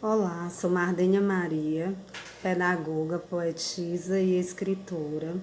Olá, sou Mardênia Maria, pedagoga, poetisa e escritora.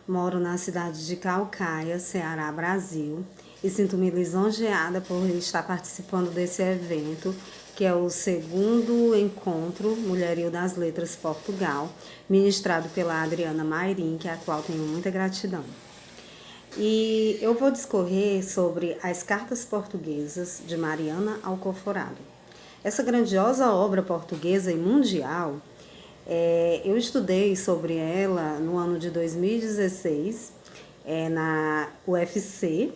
Moro na cidade de Caucaia, Ceará, Brasil, e sinto-me lisonjeada por estar participando desse evento, que é o segundo encontro Mulherio das Letras Portugal, ministrado pela Adriana Mairim, a qual tenho muita gratidão. E eu vou discorrer sobre as Cartas Portuguesas de Mariana Alcoforado. Essa grandiosa obra portuguesa e mundial, eu estudei sobre ela no ano de 2016, na UFC,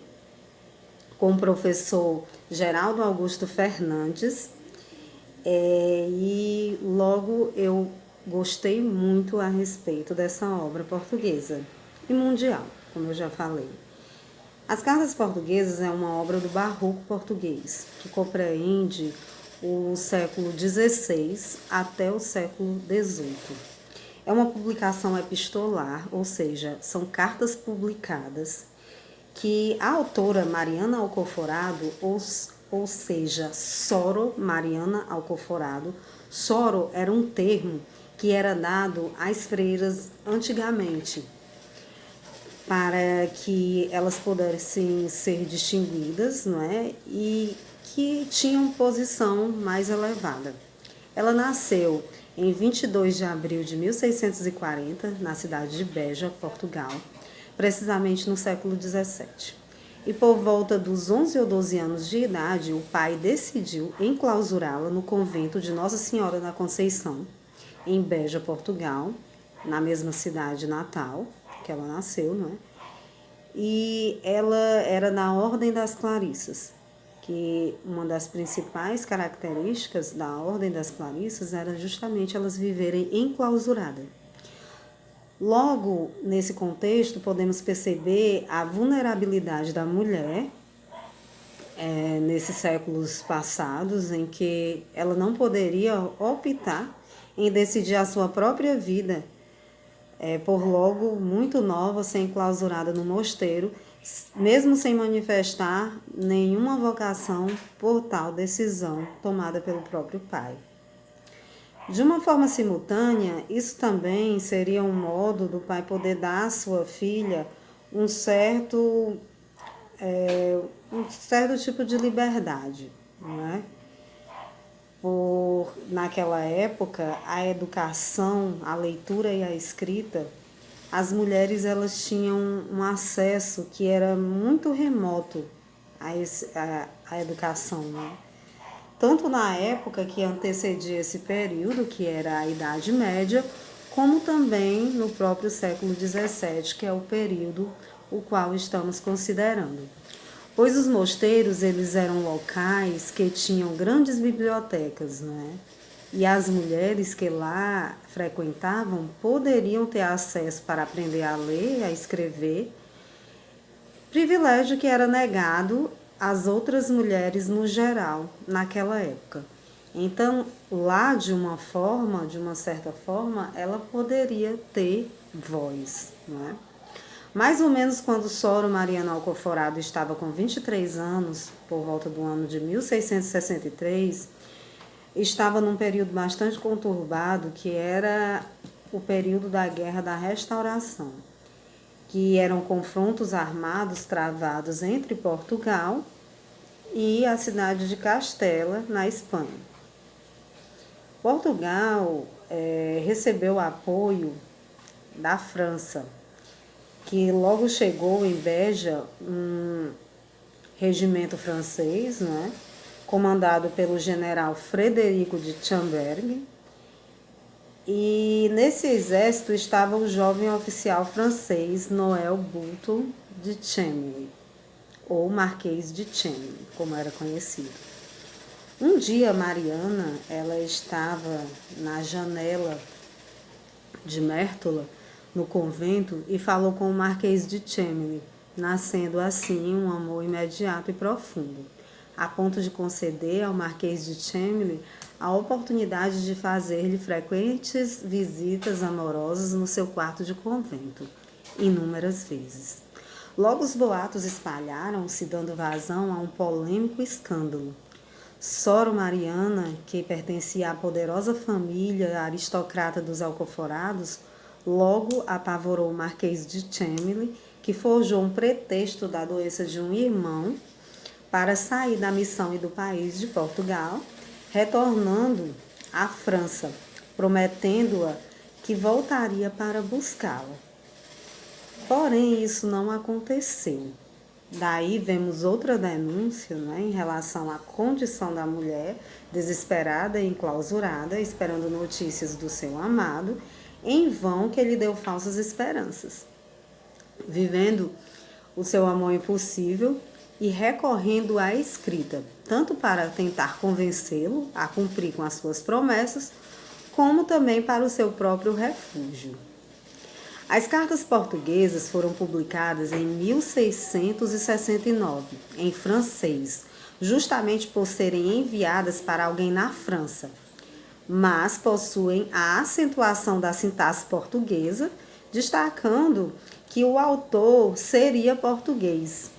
com o professor Geraldo Augusto Fernandes, e logo eu gostei muito a respeito dessa obra portuguesa e mundial, como eu já falei. As Cartas Portuguesas é uma obra do Barroco português, que compreende o século XVI até o século XVIII. É uma publicação epistolar, ou seja, são cartas publicadas que a autora Mariana Alcoforado, ou seja, Soro Mariana Alcoforado, Soro era um termo que era dado às freiras antigamente, para que elas pudessem ser distinguidas, não é? E que tinham posição mais elevada. Ela nasceu em 22 de abril de 1640, na cidade de Beja, Portugal, precisamente no século XVII. E por volta dos 11 ou 12 anos de idade, o pai decidiu enclausurá-la no convento de Nossa Senhora da Conceição, em Beja, Portugal, na mesma cidade natal que ela nasceu, não é? E ela era na Ordem das Clarissas, que uma das principais características da Ordem das Clarissas era justamente elas viverem enclausuradas. Logo, nesse contexto, podemos perceber a vulnerabilidade da mulher nesses séculos passados, em que ela não poderia optar em decidir a sua própria vida, por logo muito nova, ser enclausurada no mosteiro, mesmo sem manifestar nenhuma vocação por tal decisão tomada pelo próprio pai. De uma forma simultânea, isso também seria um modo do pai poder dar à sua filha um certo tipo de liberdade, não é? Naquela época, a educação, a leitura e a escrita, as mulheres elas tinham um acesso que era muito remoto à educação, né? Tanto na época que antecedia esse período, que era a Idade Média, como também no próprio século XVII, que é o período o qual estamos considerando. Pois os mosteiros eles eram locais que tinham grandes bibliotecas, né? E as mulheres que lá frequentavam poderiam ter acesso para aprender a ler, a escrever, privilégio que era negado às outras mulheres no geral, naquela época. Então, lá de uma certa forma, ela poderia ter voz, não é? Mais ou menos quando Soro Mariana Alcoforado estava com 23 anos, por volta do ano de 1663, estava num período bastante conturbado, que era o período da Guerra da Restauração, que eram confrontos armados travados entre Portugal e a cidade de Castela, na Espanha. Portugal recebeu apoio da França, que logo chegou em Beja um regimento francês, né, comandado pelo general Frederico de Chamberg. E nesse exército estava o jovem oficial francês Noel Boulton de Chamberlain, ou Marquês de Chamberlain, como era conhecido. Um dia Mariana, ela estava na janela de Mértola, no convento, e falou com o Marquês de Chamberlain, nascendo assim um amor imediato e profundo, a ponto de conceder ao Marquês de Chamberlain a oportunidade de fazer-lhe frequentes visitas amorosas no seu quarto de convento, inúmeras vezes. Logo os boatos espalharam-se, dando vazão a um polêmico escândalo. Soro Mariana, que pertencia à poderosa família aristocrata dos Alcoforados, logo apavorou o Marquês de Chamilly, que forjou um pretexto da doença de um irmão para sair da missão e do país de Portugal, retornando à França, prometendo-a que voltaria para buscá-la. Porém, isso não aconteceu. Daí vemos outra denúncia, né, em relação à condição da mulher, desesperada e enclausurada, esperando notícias do seu amado, em vão que ele deu falsas esperanças. Vivendo o seu amor impossível e recorrendo à escrita, tanto para tentar convencê-lo a cumprir com as suas promessas, como também para o seu próprio refúgio. As cartas portuguesas foram publicadas em 1669, em francês, justamente por serem enviadas para alguém na França, mas possuem a acentuação da sintaxe portuguesa, destacando que o autor seria português,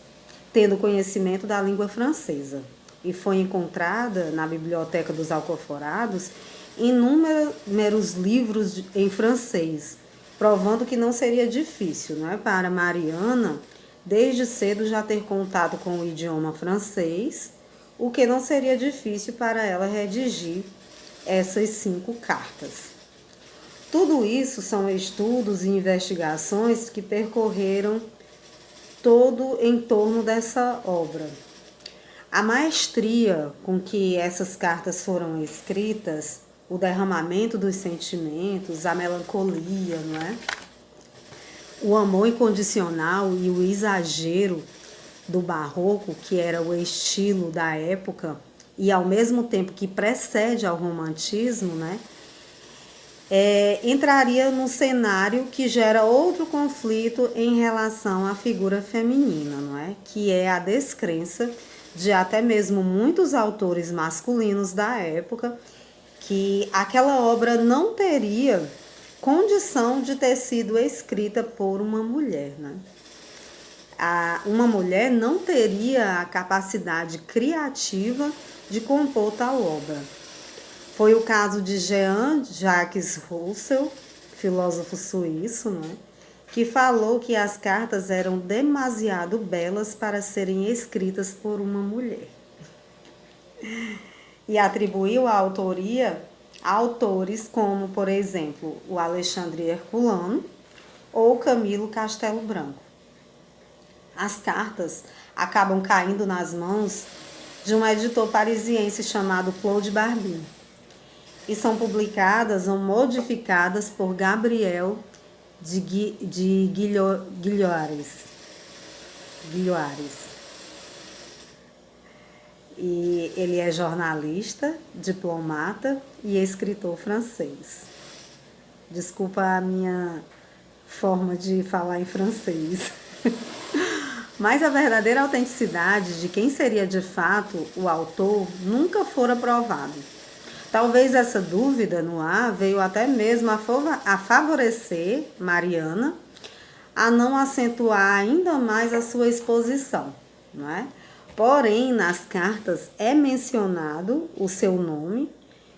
tendo conhecimento da língua francesa, e foi encontrada na Biblioteca dos Alcoforados inúmeros livros em francês, provando que não seria difícil, né, para Mariana, desde cedo já ter contato com o idioma francês, o que não seria difícil para ela redigir essas 5 cartas. Tudo isso são estudos e investigações que percorreram todo em torno dessa obra. A maestria com que essas cartas foram escritas, o derramamento dos sentimentos, a melancolia, não é? O amor incondicional e o exagero do barroco, que era o estilo da época, e ao mesmo tempo que precede ao romantismo, né? Entraria num cenário que gera outro conflito em relação à figura feminina, não é? Que é a descrença de até mesmo muitos autores masculinos da época que aquela obra não teria condição de ter sido escrita por uma mulher, né? Uma mulher não teria a capacidade criativa de compor tal obra. Foi o caso de Jean-Jacques Rousseau, filósofo suíço, né, que falou que as cartas eram demasiado belas para serem escritas por uma mulher. E atribuiu a autoria a autores como, por exemplo, o Alexandre Herculano ou Camilo Castelo Branco. As cartas acabam caindo nas mãos de um editor parisiense chamado Claude Barbin e são publicadas ou modificadas por Gabriel de Guilhoares. E ele é jornalista, diplomata e escritor francês. Desculpa a minha forma de falar em francês. Mas a verdadeira autenticidade de quem seria de fato o autor nunca fora provado. Talvez essa dúvida no ar veio até mesmo a favorecer Mariana a não acentuar ainda mais a sua exposição, não é? Porém, nas cartas é mencionado o seu nome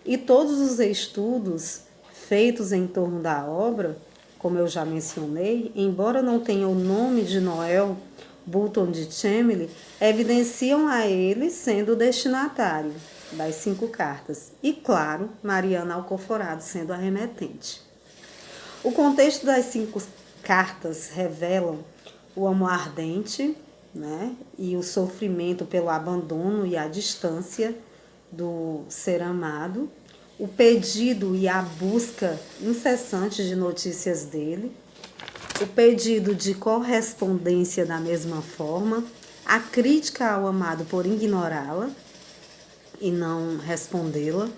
e todos os estudos feitos em torno da obra, como eu já mencionei, embora não tenha o nome de Noel Boulton de Chamilly, evidenciam a ele sendo o destinatário das 5 cartas e, claro, Mariana Alcoforado sendo a remetente. O contexto das 5 cartas revela o amor ardente, né, e o sofrimento pelo abandono e a distância do ser amado, o pedido e a busca incessante de notícias dele, o pedido de correspondência da mesma forma, a crítica ao amado por ignorá-la e não respondê-la,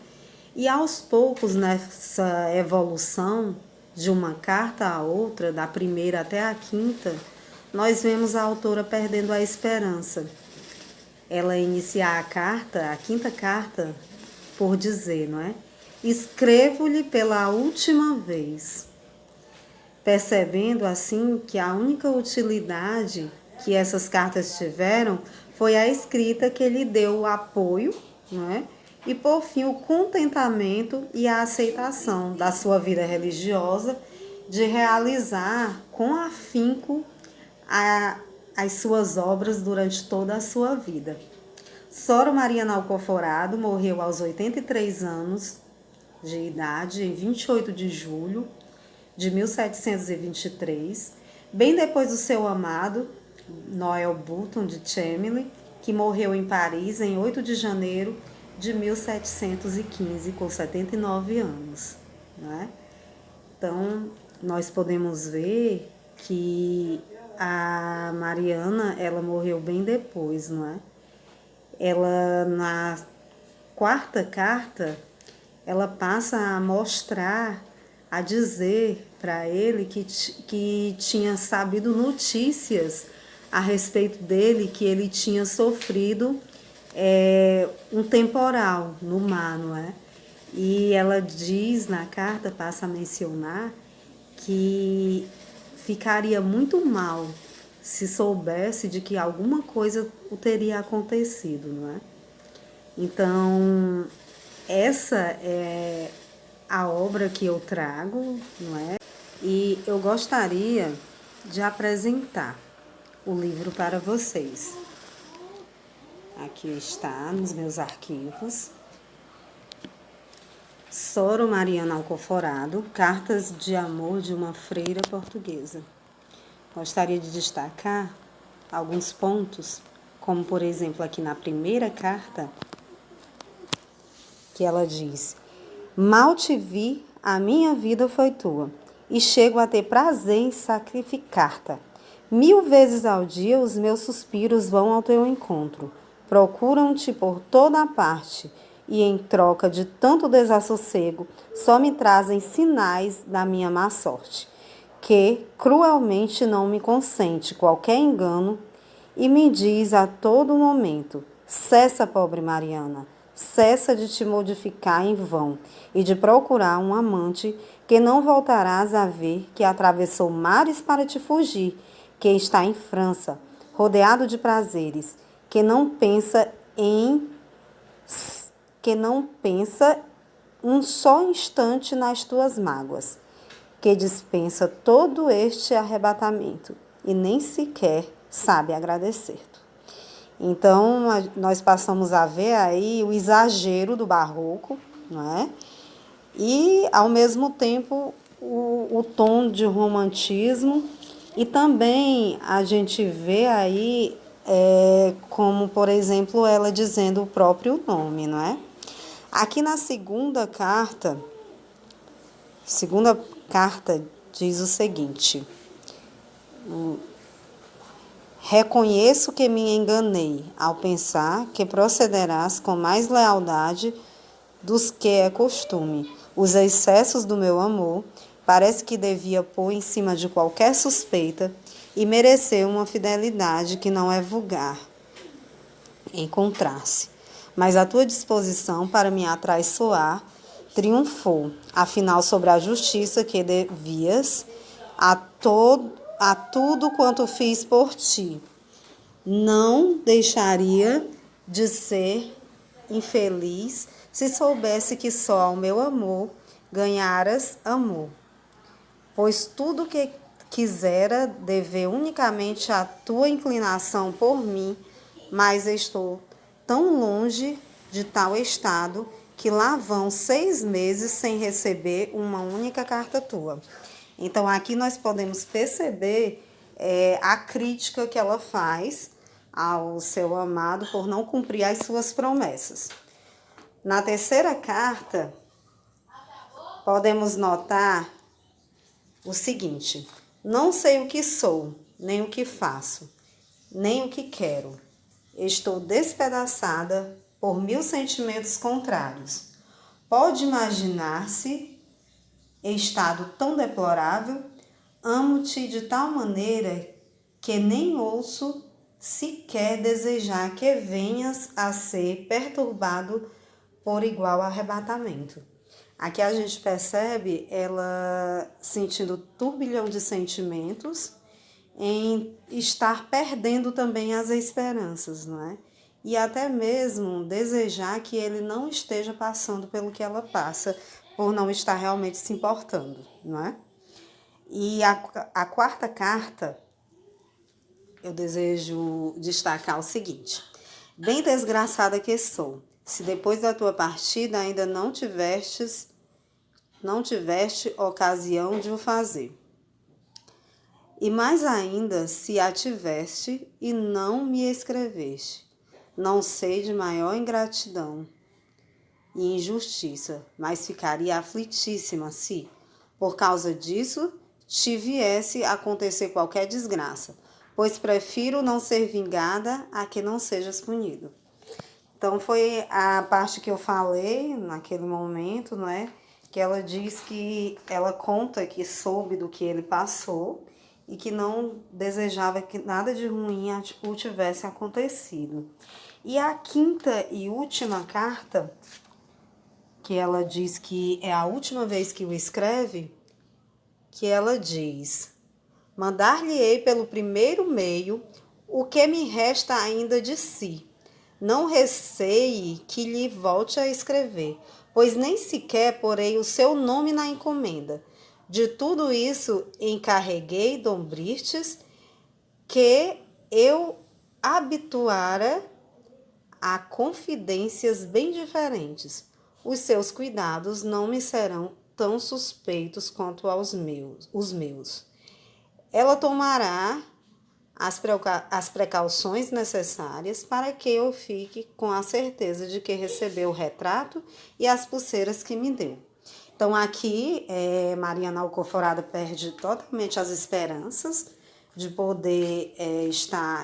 e aos poucos nessa evolução de uma carta a outra, da primeira até a quinta, nós vemos a autora perdendo a esperança. Ela inicia a carta, a quinta carta, por dizer, não é? Escrevo-lhe pela última vez, percebendo assim que a única utilidade que essas cartas tiveram foi a escrita que lhe deu o apoio não é? E por fim, o contentamento e a aceitação da sua vida religiosa, de realizar com afinco as suas obras durante toda a sua vida. Soro Mariana Alcoforado morreu aos 83 anos de idade, em 28 de julho de 1723, bem depois do seu amado, Noel Button de Chamberlain, que morreu em Paris em 8 de janeiro de 1715, com 79 anos. Né? Então, nós podemos ver que a Mariana, ela morreu bem depois, não é? Ela, na quarta carta, ela passa a mostrar, a dizer para ele que tinha sabido notícias a respeito dele, que ele tinha sofrido um temporal no mar, não é? E ela diz na carta, passa a mencionar, que ficaria muito mal se soubesse de que alguma coisa o teria acontecido, não é? Então, essa é a obra que eu trago, não é? E eu gostaria de apresentar o livro para vocês. Aqui está nos meus arquivos. Soro Mariana Alcoforado, Cartas de Amor de uma Freira Portuguesa. Gostaria de destacar alguns pontos, como por exemplo aqui na primeira carta, que ela diz: mal te vi, a minha vida foi tua, e chego a ter prazer em sacrificar-te. 1000 vezes ao dia os meus suspiros vão ao teu encontro, procuram-te por toda a parte, e em troca de tanto desassossego, só me trazem sinais da minha má sorte, que cruelmente não me consente qualquer engano, e me diz a todo momento: cessa, pobre Mariana, cessa de te modificar em vão e de procurar um amante que não voltarás a ver, que atravessou mares para te fugir, que está em França, rodeado de prazeres, que não pensa um só instante nas tuas mágoas, que dispensa todo este arrebatamento e nem sequer sabe agradecer. Então, nós passamos a ver aí o exagero do barroco, não é? E, ao mesmo tempo, o tom de romantismo, e também a gente vê aí, como, por exemplo, ela dizendo o próprio nome, não é? Aqui na segunda carta diz o seguinte: reconheço que me enganei ao pensar que procederás com mais lealdade dos que é costume. Os excessos do meu amor parece que devia pôr em cima de qualquer suspeita e merecer uma fidelidade que não é vulgar encontrar-se. Mas a tua disposição para me atraiçoar triunfou, afinal, sobre a justiça que devias a tudo quanto fiz por ti. Não deixaria de ser infeliz se soubesse que só ao meu amor ganharas amor. Pois tudo que quisera dever unicamente à tua inclinação por mim, mas estou tão longe de tal estado que lá vão 6 meses sem receber uma única carta tua. Então, aqui nós podemos perceber a crítica que ela faz ao seu amado por não cumprir as suas promessas. Na terceira carta, podemos notar o seguinte: não sei o que sou, nem o que faço, nem o que quero. Estou despedaçada por 1000 sentimentos contrários. Pode imaginar-se estado tão deplorável? Amo-te de tal maneira que nem ouço sequer desejar que venhas a ser perturbado por igual arrebatamento. Aqui a gente percebe ela sentindo turbilhão de sentimentos, em estar perdendo também as esperanças, não é? e até mesmo desejar que ele não esteja passando pelo que ela passa, por não estar realmente se importando, não é? E a quarta carta, eu desejo destacar o seguinte: bem desgraçada que sou, se depois da tua partida ainda não tiveste ocasião de o fazer. E mais ainda, se a tiveste e não me escreveste, não sei de maior ingratidão e injustiça, mas ficaria aflitíssima se, por causa disso, te viesse a acontecer qualquer desgraça, pois prefiro não ser vingada a que não sejas punido. Então foi a parte que eu falei naquele momento, não é? Que ela diz que ela conta que soube do que ele passou e que não desejava que nada de ruim o tivesse acontecido. E a quinta e última carta, que ela diz que é a última vez que o escreve, que ela diz: mandar-lhe-ei pelo primeiro meio o que me resta ainda de si. Não receie que lhe volte a escrever, pois nem sequer porei o seu nome na encomenda. De tudo isso encarreguei Dom Brites, que eu habituara a confidências bem diferentes. Os seus cuidados não me serão tão suspeitos quanto os meus. Ela tomará as precauções necessárias para que eu fique com a certeza de que recebeu o retrato e as pulseiras que me deu. Então, aqui, Mariana Alcoforado perde totalmente as esperanças de poder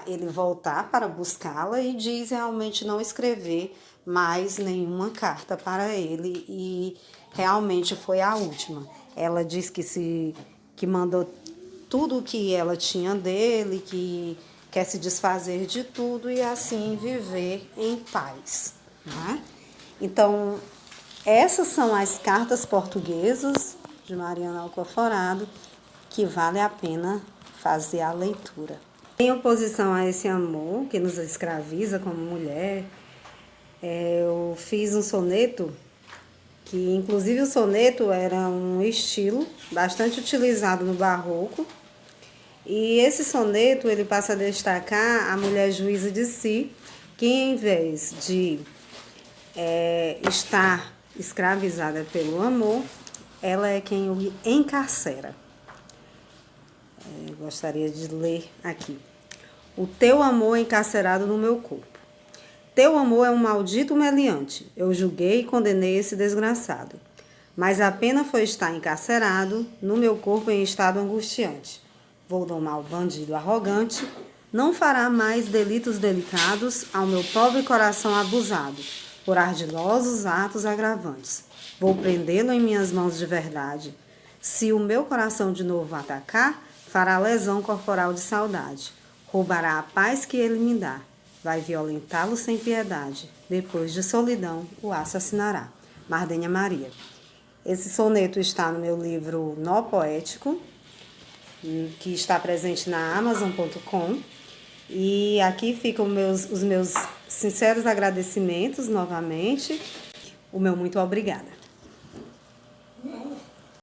ele voltar para buscá-la e diz realmente não escrever mais nenhuma carta para ele, e realmente foi a última. Ela diz que mandou tudo o que ela tinha dele, que quer se desfazer de tudo e assim viver em paz, né? Então, essas são as cartas portuguesas de Mariana Alcoforado, que vale a pena fazer a leitura. Em oposição a esse amor que nos escraviza como mulher, eu fiz um soneto, que inclusive o soneto era um estilo bastante utilizado no barroco, e esse soneto ele passa a destacar a mulher juíza de si, que em vez de estar escravizada pelo amor, ela é quem o encarcera. Gostaria de ler aqui. O teu amor é encarcerado no meu corpo. Teu amor é um maldito meliante. Eu julguei e condenei esse desgraçado. Mas a pena foi estar encarcerado no meu corpo em estado angustiante. Vou domar o bandido arrogante. Não fará mais delitos delicados ao meu pobre coração abusado por ardilosos atos agravantes. Vou prendê-lo em minhas mãos de verdade. Se o meu coração de novo atacar, fará lesão corporal de saudade. Roubará a paz que ele me dá. Vai violentá-lo sem piedade. Depois de solidão, o assassinará. Mardenha Maria. Esse soneto está no meu livro Nó Poético, que está presente na Amazon.com. E aqui ficam os meus sinceros agradecimentos novamente. O meu muito obrigada.